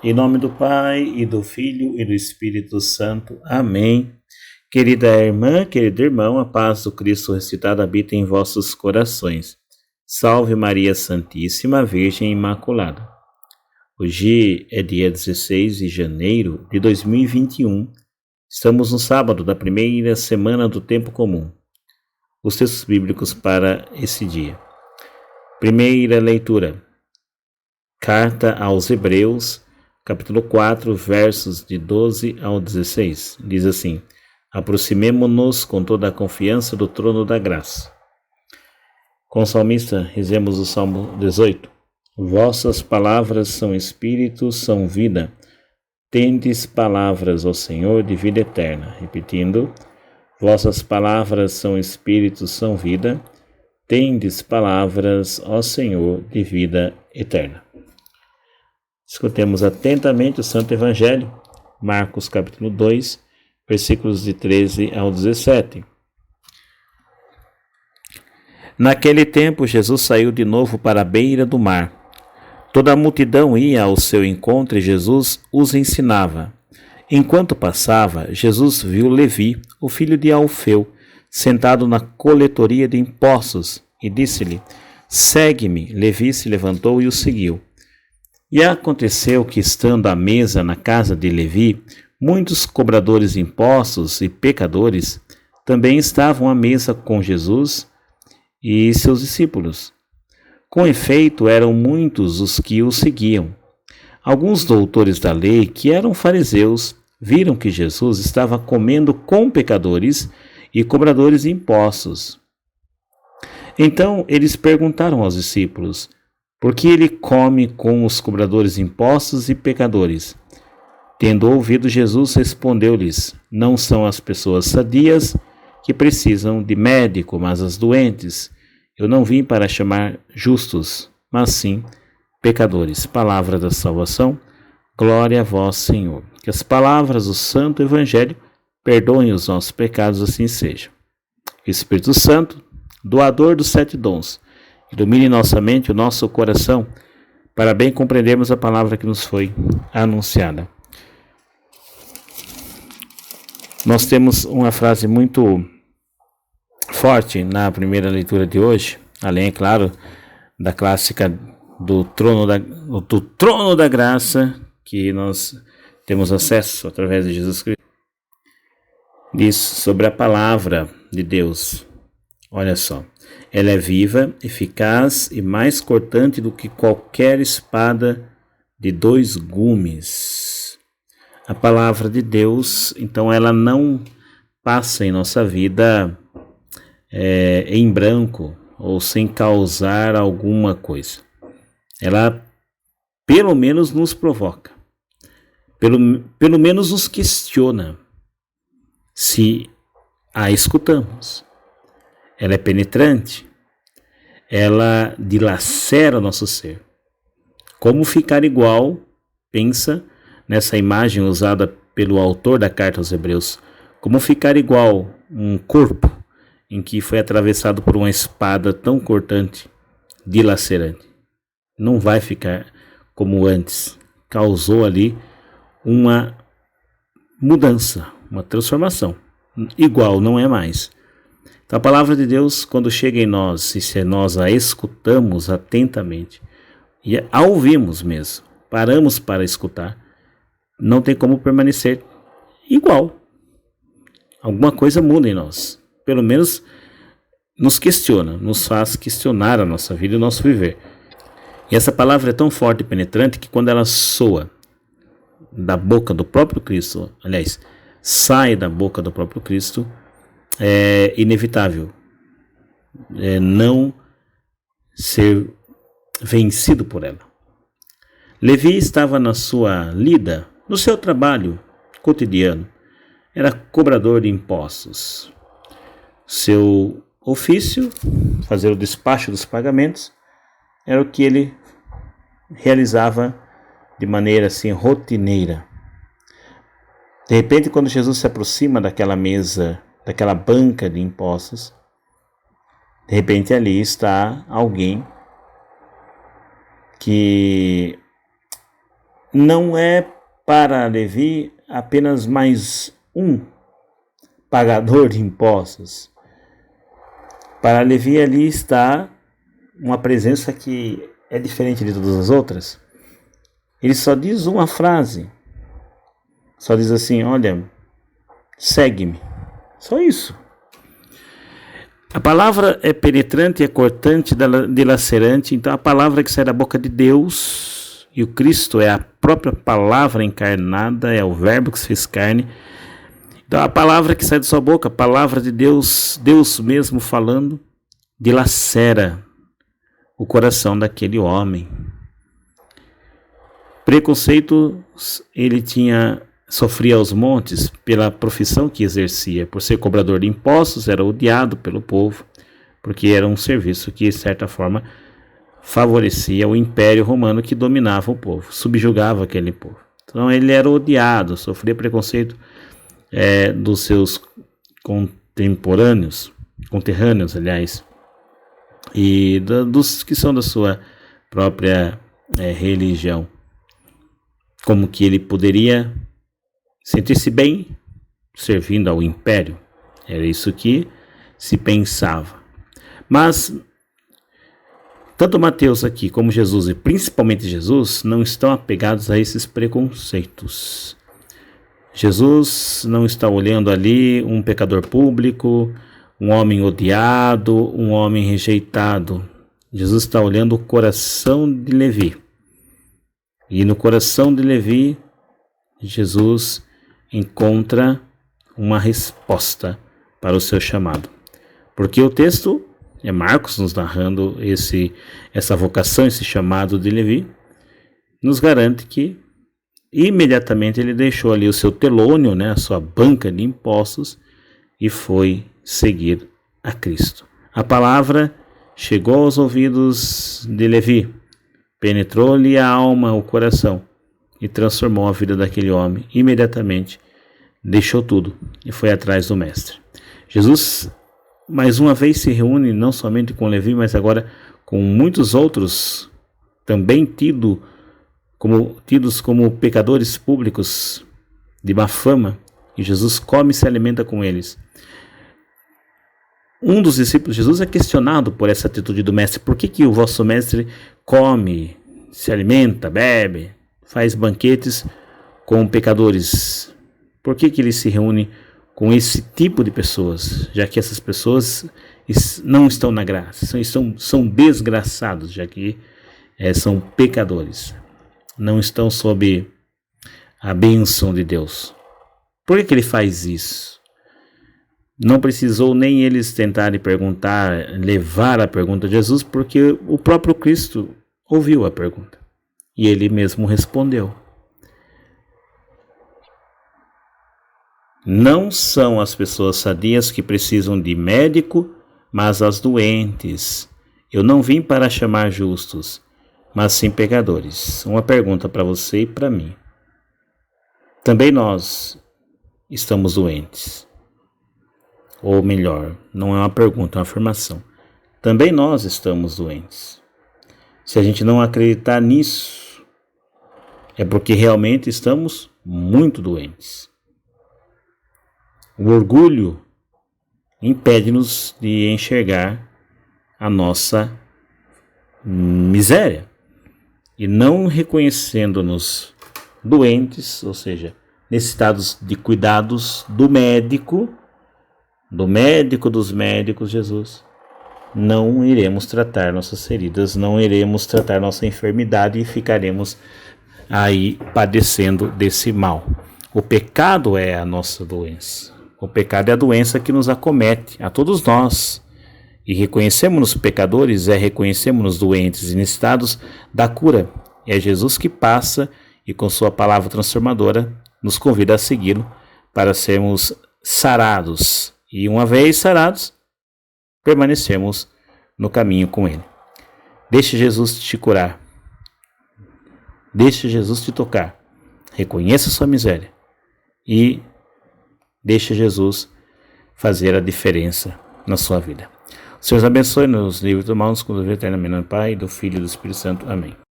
Em nome do Pai, e do Filho, e do Espírito Santo. Amém. Querida irmã, querido irmão, a paz do Cristo ressuscitado habita em vossos corações. Salve Maria Santíssima, Virgem Imaculada. Hoje é dia 16 de janeiro de 2021. Estamos no sábado da primeira semana do tempo comum. Os textos bíblicos para esse dia. Primeira leitura. Carta aos Hebreus, capítulo 4, versos de 12 ao 16. Diz assim: aproximemo-nos com toda a confiança do trono da graça. Com o salmista, rezemos o Salmo 18. Vossas palavras são espírito, são vida. Tendes palavras, ó Senhor, de vida eterna. Repetindo, vossas palavras são espírito, são vida. Tendes palavras, ó Senhor, de vida eterna. Escutemos atentamente o Santo Evangelho, Marcos capítulo 2, versículos de 13 ao 17. Naquele tempo, Jesus saiu de novo para a beira do mar. Toda a multidão ia ao seu encontro e Jesus os ensinava. Enquanto passava, Jesus viu Levi, o filho de Alfeu, sentado na coletoria de impostos, e disse-lhe: segue-me. Levi se levantou e o seguiu. E aconteceu que, estando à mesa na casa de Levi, muitos cobradores de impostos e pecadores também estavam à mesa com Jesus e seus discípulos. Com efeito, eram muitos os que o seguiam. Alguns doutores da lei, que eram fariseus, viram que Jesus estava comendo com pecadores e cobradores de impostos. Então eles perguntaram aos discípulos: por que ele come com os cobradores de impostos e pecadores? Tendo ouvido, Jesus respondeu-lhes: não são as pessoas sadias que precisam de médico, mas as doentes. Eu não vim para chamar justos, mas sim pecadores. Palavra da salvação. Glória a vós, Senhor. Que as palavras do Santo Evangelho perdoem os nossos pecados, assim seja. O Espírito Santo, doador dos 7 dons, ilumine nossa mente e o nosso coração, para bem compreendermos a palavra que nos foi anunciada. Nós temos uma frase muito forte na primeira leitura de hoje, além, é claro, da clássica do trono da graça, que nós temos acesso através de Jesus Cristo. Diz sobre a palavra de Deus. Olha só, ela é viva, eficaz e mais cortante do que qualquer espada de 2 gumes. A palavra de Deus, então, ela não passa em nossa vida em branco ou sem causar alguma coisa. Ela, pelo menos, nos provoca. Pelo menos nos questiona se a escutamos. Ela é penetrante, ela dilacera o nosso ser. Como ficar igual, pensa nessa imagem usada pelo autor da carta aos Hebreus, como ficar igual um corpo em que foi atravessado por uma espada tão cortante, dilacerante. Não vai ficar como antes. Causou ali uma mudança, uma transformação. Igual não é mais. Então, a palavra de Deus, quando chega em nós, e se nós a escutamos atentamente, e a ouvimos mesmo, paramos para escutar, não tem como permanecer igual. Alguma coisa muda em nós. Pelo menos nos questiona, nos faz questionar a nossa vida e o nosso viver. E essa palavra é tão forte e penetrante que quando ela soa da boca do próprio Cristo, aliás, sai da boca do próprio Cristo, é inevitável não ser vencido por ela. Levi estava na sua lida, no seu trabalho cotidiano. Era cobrador de impostos. Seu ofício, fazer o despacho dos pagamentos, era o que ele realizava de maneira assim rotineira. De repente, quando Jesus se aproxima daquela mesa, daquela banca de impostos, de repente ali está alguém que não é para Levi apenas mais um pagador de impostos. Para Levi ali está uma presença que é diferente de todas as outras. Ele só diz uma frase, só diz assim: olha, segue-me. Só isso. A palavra é penetrante, é cortante, dilacerante. Então a palavra que sai da boca de Deus, e o Cristo é a própria palavra encarnada, é o verbo que se fez carne. Então a palavra que sai da sua boca, a palavra de Deus, Deus mesmo falando, dilacera o coração daquele homem. Preconceitos ele sofria aos montes pela profissão que exercia. Por ser cobrador de impostos, era odiado pelo povo, porque era um serviço que, de certa forma, favorecia o Império Romano que dominava o povo, subjugava aquele povo. Então ele era odiado, sofria preconceito dos seus conterrâneos, e dos que são da sua própria religião. Como que ele poderia sentir-se bem servindo ao império? Era isso que se pensava. Mas tanto Mateus aqui como Jesus, e principalmente Jesus, não estão apegados a esses preconceitos. Jesus não está olhando ali um pecador público, um homem odiado, um homem rejeitado. Jesus está olhando o coração de Levi. E no coração de Levi, Jesus encontra uma resposta para o seu chamado. Porque o texto é Marcos nos narrando essa vocação, esse chamado de Levi, nos garante que imediatamente ele deixou ali o seu telônio, a sua banca de impostos, e foi seguir a Cristo. A palavra chegou aos ouvidos de Levi, penetrou-lhe a alma, o coração, e transformou a vida daquele homem. Imediatamente deixou tudo e foi atrás do Mestre. Jesus, mais uma vez, se reúne não somente com Levi, mas agora com muitos outros, também tidos como pecadores públicos de má fama, e Jesus come e se alimenta com eles. Um dos discípulos de Jesus é questionado por essa atitude do mestre. Por que o vosso mestre come, se alimenta, bebe, faz banquetes com pecadores? Por que ele se reúne com esse tipo de pessoas, já que essas pessoas não estão na graça, são desgraçados, já que são pecadores, não estão sob a bênção de Deus? Por que ele faz isso? Não precisou nem eles tentarem levar a pergunta de Jesus, porque o próprio Cristo ouviu a pergunta e ele mesmo respondeu. Não são as pessoas sadias que precisam de médico, mas as doentes. Eu não vim para chamar justos, mas sim pecadores. Uma pergunta para você e para mim. Também nós estamos doentes. Ou melhor, não é uma pergunta, é uma afirmação. Também nós estamos doentes. Se a gente não acreditar nisso, é porque realmente estamos muito doentes. O orgulho impede-nos de enxergar a nossa miséria. E não reconhecendo-nos doentes, ou seja, necessitados de cuidados do médico dos médicos, Jesus, não iremos tratar nossas feridas, não iremos tratar nossa enfermidade e ficaremos aí padecendo desse mal. O pecado é a nossa doença. O pecado é a doença que nos acomete, a todos nós. E reconhecemos-nos pecadores, reconhecemos-nos doentes e necessitados da cura. É Jesus que passa e com sua palavra transformadora nos convida a segui-lo para sermos sarados. E uma vez sarados, permanecemos no caminho com ele. Deixe Jesus te curar. Deixe Jesus te tocar. Reconheça sua miséria. E deixe Jesus fazer a diferença na sua vida. O Senhor os abençoe, nos livre do mal, nos conduz eternamente, no Pai, do Filho e do Espírito Santo. Amém.